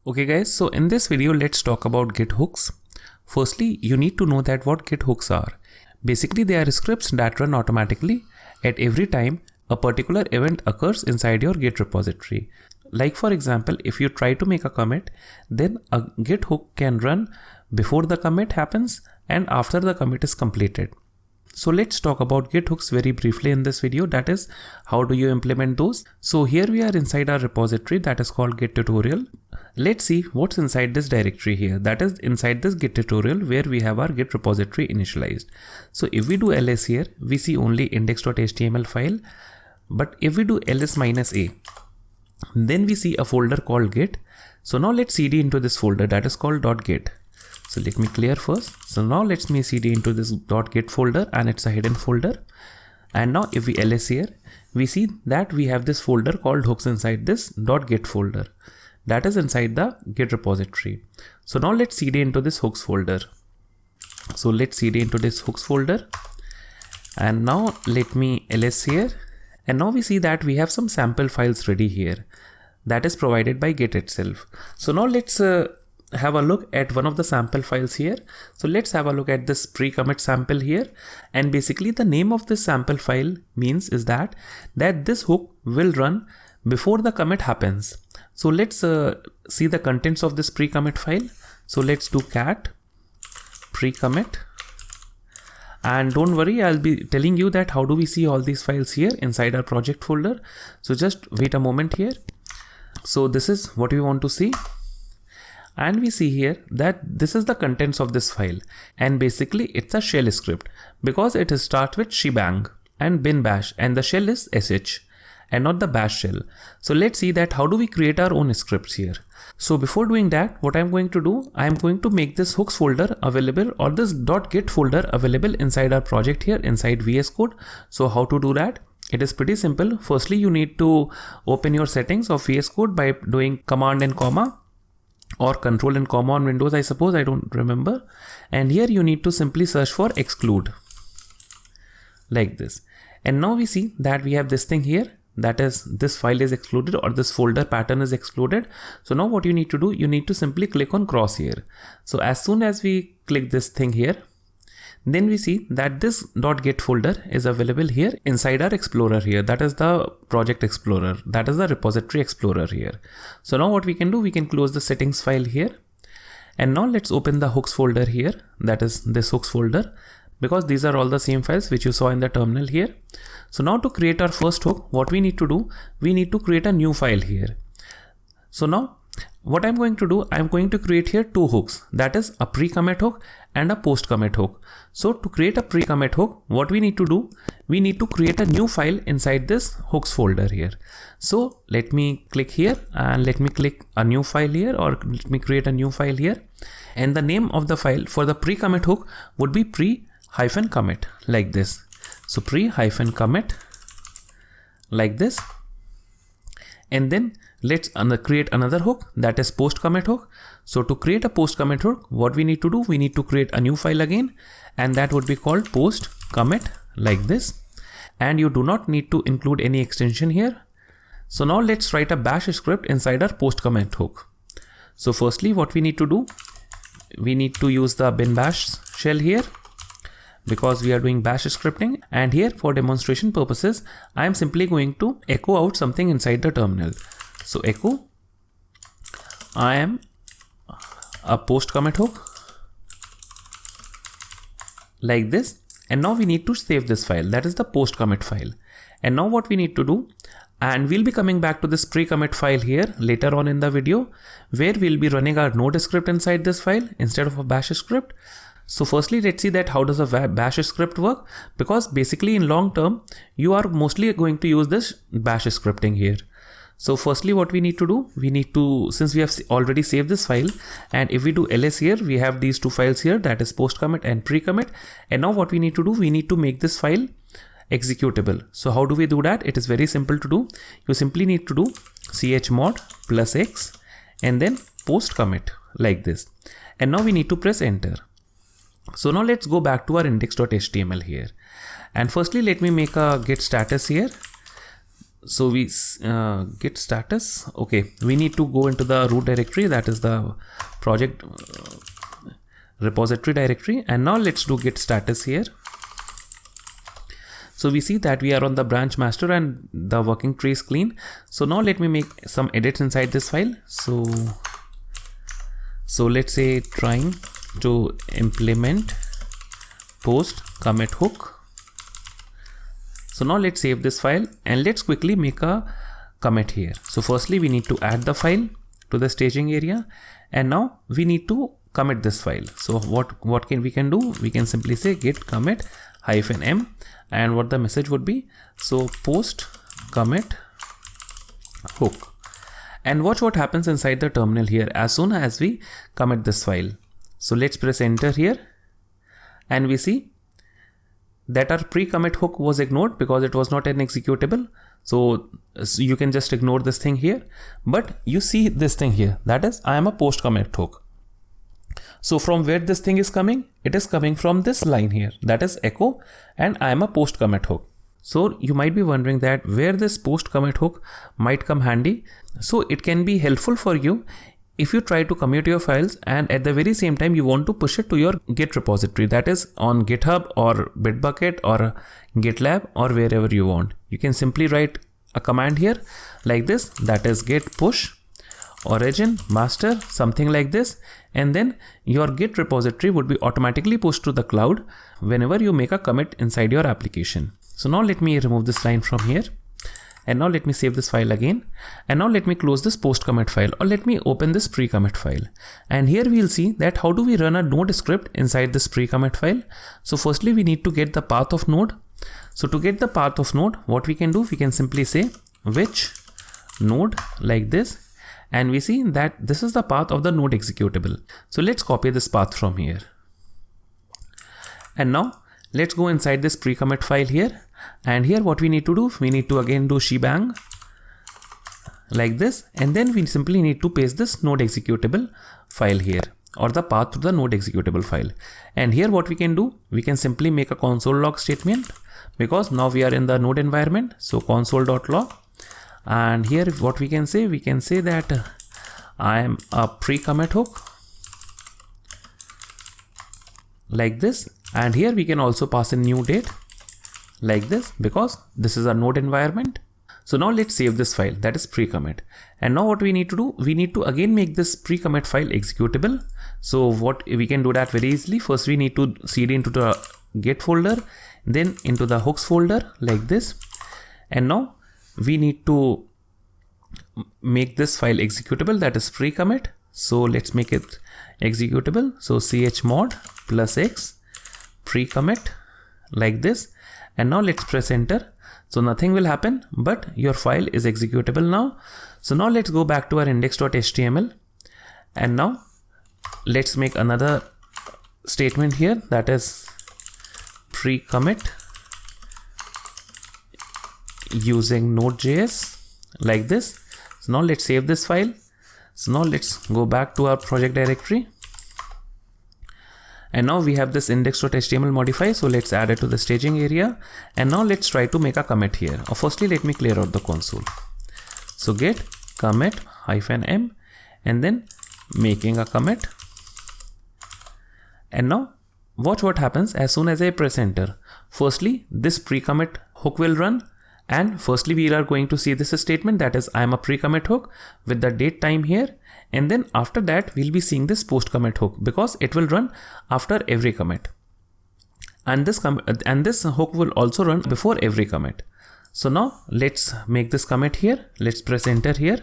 Okay guys, so in this video let's talk about Git hooks. Firstly, you need to know that what Git hooks are. Basically they are scripts that run automatically at every time a particular event occurs inside your Git repository. Like for example, if you try to make a commit, then a Git hook can run before the commit happens and after the commit is completed. So let's talk about Git hooks very briefly in this video, that is how do you implement those. So here we are inside our repository that is called Git tutorial. Let's see what's inside this directory here, that is inside this Git tutorial where we have our Git repository initialized. So if we do ls here, we see only index.html file, but if we do ls-a, then we see a folder called Git. So now let's cd into this folder that is called .git. So let me clear first. So now let's me cd into this .git folder and it's a hidden folder. And now if we ls here, we see that we have this folder called hooks inside this .git folder. That is inside the Git repository. So now let's cd into this hooks folder. So let's cd into this hooks folder. And now let me ls here. And now we see that we have some sample files ready here. That is provided by Git itself. So now let's have a look at one of the sample files here. So let's have a look at this pre-commit sample here. And basically the name of this sample file means is that this hook will run before the commit happens. So let's see the contents of this pre-commit file. So let's do cat pre-commit. And don't worry, I'll be telling you that how do we see all these files here inside our project folder. So just wait a moment here. So this is what we want to see. And we see here that this is the contents of this file. And basically it's a shell script because it starts with shebang and bin bash and the shell is sh and not the bash shell. So let's see that how do we create our own scripts here. So before doing that, what I'm going to do, I'm going to make this hooks folder available or this .git folder available inside our project here inside VS Code. So how to do that? It is pretty simple. Firstly, you need to open your settings of VS Code by doing command and comma or control and comma on Windows, I suppose, I don't remember. And here you need to simply search for exclude like this. And now we see that we have this thing here. That is, this file is excluded or this folder pattern is excluded. So now what you need to do, you need to simply click on cross here. So as soon as we click this thing here, then we see that this .git folder is available here inside our explorer here. That is the project explorer. That is the repository explorer here. So now what we can do, we can close the settings file here. And now let's open the hooks folder here. That is this hooks folder, because these are all the same files which you saw in the terminal here. So now to create our first hook, what we need to do, we need to create a new file here. So now what I'm going to do, I'm going to create here two hooks, that is a pre-commit hook and a post-commit hook. So to create a pre-commit hook, what we need to do, we need to create a new file inside this hooks folder here. So let me click here and let me click a new file here, or let me create a new file here. And the name of the file for the pre-commit hook would be pre-commit like this. So pre-commit like this. And then let's create another hook, that is post-commit hook. So to create a post-commit hook, what we need to do, we need to create a new file again, and that would be called post-commit like this. And you do not need to include any extension here. So now let's write a bash script inside our post-commit hook. So firstly, what we need to do, we need to use the bin bash shell here, because we are doing bash scripting. And here for demonstration purposes, I am simply going to echo out something inside the terminal. So echo, I am a post commit hook like this. And now we need to save this file, that is the post commit file. And now what we need to do, and we'll be coming back to this pre-commit file here later on in the video, where we'll be running our node script inside this file instead of a bash script. So firstly, let's see that how does a bash script work, because basically in long term, you are mostly going to use this bash scripting here. So firstly, what we need to do, we need to, since we have already saved this file, and if we do ls here, we have these two files here, that is post commit and pre-commit. And now what we need to do, we need to make this file executable. So how do we do that? It is very simple to do. You simply need to do chmod +x and then post commit like this. And now we need to press enter. So now let's go back to our index.html here. And firstly, let me make a git status here. So we git status. Okay, we need to go into the root directory, that is the project repository directory, and now let's do git status here. So we see that we are on the branch master and the working tree is clean. So now let me make some edits inside this file. So let's say trying to implement post commit hook. So now let's save this file and let's quickly make a commit here. So firstly we need to add the file to the staging area, and now we need to commit this file. So what can we do? We can simply say git commit -m, and what the message would be, so post commit hook. And watch what happens inside the terminal here as soon as we commit this file. So let's press enter here, and we see that our pre-commit hook was ignored because it was not an executable. So you can just ignore this thing here, but you see this thing here, that is I am a post commit hook. So from where this thing is coming, it is coming from this line here, that is echo, and I am a post commit hook. So you might be wondering that where this post commit hook might come handy. So it can be helpful for you if you try to commit your files and at the very same time you want to push it to your Git repository, that is on GitHub or Bitbucket or GitLab or wherever you want. You can simply write a command here like this, that is git push origin master, something like this, and then your Git repository would be automatically pushed to the cloud whenever you make a commit inside your application. So now let me remove this line from here, and now let me save this file again, and now let me close this post commit file, or let me open this pre-commit file. And here we'll see that how do we run a node script inside this pre-commit file. So firstly we need to get the path of node. So to get the path of node, what we can do, we can simply say which node like this, and we see that this is the path of the node executable. So let's copy this path from here, and now let's go inside this pre-commit file here, and here what we need to do, we need to again do shebang like this, and then we simply need to paste this node executable file here, or the path to the node executable file. And here what we can do, we can simply make a console log statement because now we are in the node environment. So console.log, and here what we can say that I am a pre-commit hook like this, and here we can also pass in new date like this because this is a node environment. So now let's save this file, that is pre-commit. And now what we need to do, we need to again make this pre-commit file executable. So what we can do that very easily. First we need to cd into the git folder, then into the hooks folder like this, and now we need to make this file executable, that is pre-commit. So let's make it executable. So chmod +x pre-commit like this, and now let's press enter. So nothing will happen, but your file is executable now. So now let's go back to our index.html, and now let's make another statement here, that is pre-commit using node.js like this. So now let's save this file. So now let's go back to our project directory, and now we have this index.html modify. So let's add it to the staging area, and now let's try to make a commit here. Firstly let me clear out the console. So git commit -m, and then making a commit, and now watch what happens as soon as I press enter. Firstly this pre-commit hook will run, and firstly we are going to see this statement, that is I am a pre-commit hook with the date time here, and then after that we'll be seeing this post commit hook because it will run after every commit, and this hook will also run before every commit. So now let's make this commit here. Let's press enter here,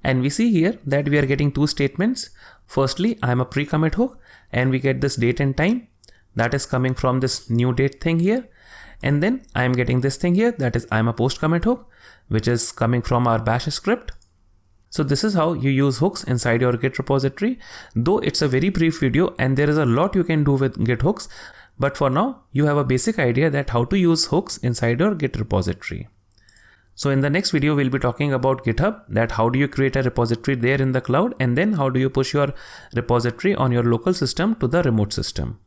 and we see here that we are getting two statements. Firstly I am a pre-commit hook, and we get this date and time that is coming from this new date thing here. And then I am getting this thing here, that is I am a post commit hook, which is coming from our bash script. So this is how you use hooks inside your Git repository. Though it's a very brief video and there is a lot you can do with Git hooks, but for now you have a basic idea that how to use hooks inside your Git repository. So in the next video we'll be talking about GitHub, that how do you create a repository there in the cloud, and then how do you push your repository on your local system to the remote system.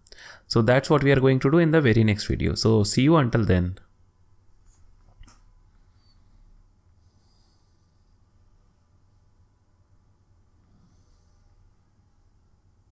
So that's what we are going to do in the very next video. So see you until then.